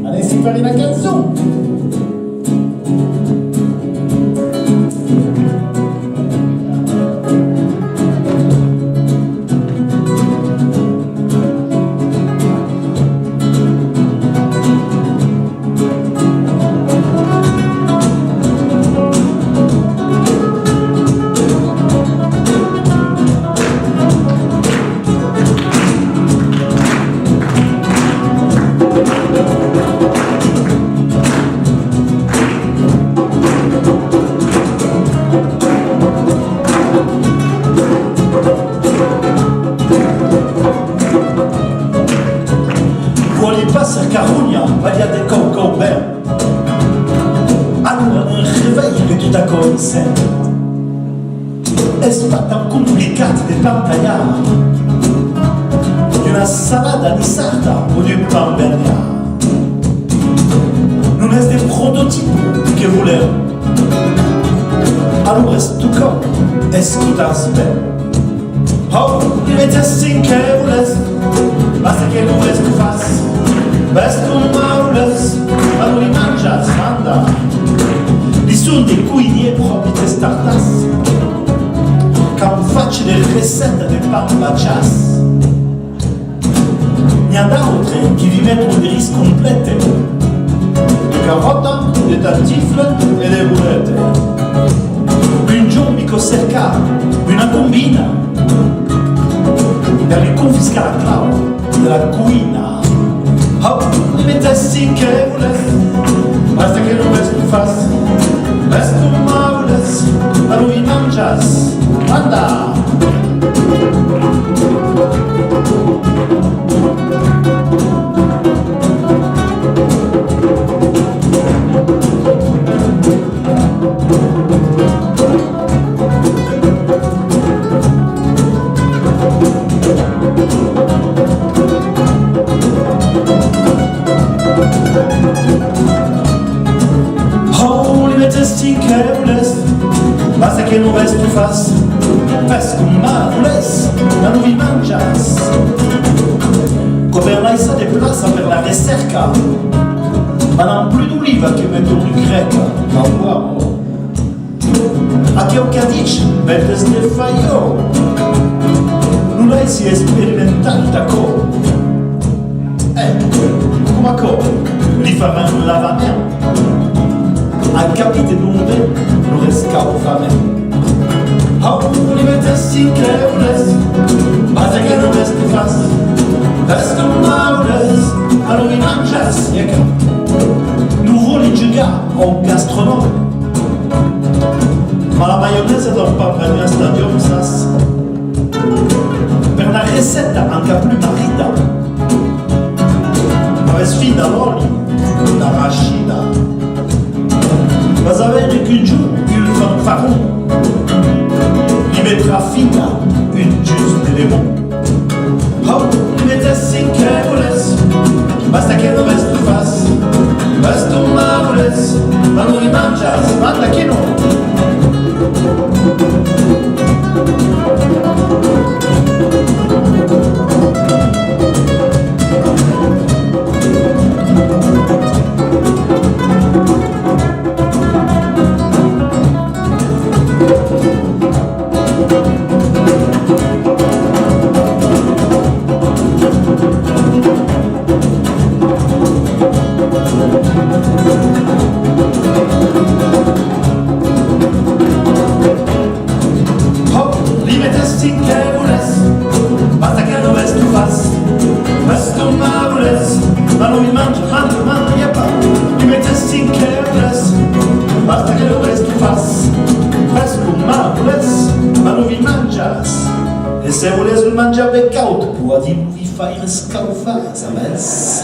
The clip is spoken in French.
adesso fare una canzone. Passa Carogna, Valia de Concomber. Allora un réveil que tout a commencé. Est-ce pas tant complicat de pantallar d'una salada di sarda o du pan bernia? Non est des prototypes que voleu. Alors est tout comme, est-ce tout aspect? Oh, il était sin que voulez, basta que non reste face. Best con maules, allora li mangias, manda. Li sono dei cuini e propri testartas. Quand faccio le ricette de pan bacias. N'hi ha d'altre che vi mettono dei rischi complete. De carota, de tartifle e de boulette. Un giorno mi cerca una combina per confiscare la clave della cuina. Hop, li mettessi che volessi, basta che non resti fast. Resto maules, a lui mangias, manda. Basta che non resti fast, pesco maules, a lui mangias. Governai sa de plaza per la recerca, ma non più d'oliva che mettono in greca, ma uomo. A che ho cadici, vedes ne faio, non lei si è sperimentata co. Come a co, li farà un lavamento. A capite d'onde lo rescavo fame. Oh, li mettessi che volessi, basta che non resti fast. Pesco maules, a lui mangias, ecco. Nouveau li giga au gastronome. Ma la maionese non pas prendre un stadium sas. Per la ricetta anche più marita. Ma sfida l'olio, la racina. Vas avere qu'un jour, il fanfaron. Il mettra fina, une juste d'élément. Oh, il mettessi che volessi, basta che non resti fast. Basta maules, ma non li mangias, manda che no. E se volessi mangiare caut, può di vi fare scalfare, sapessi?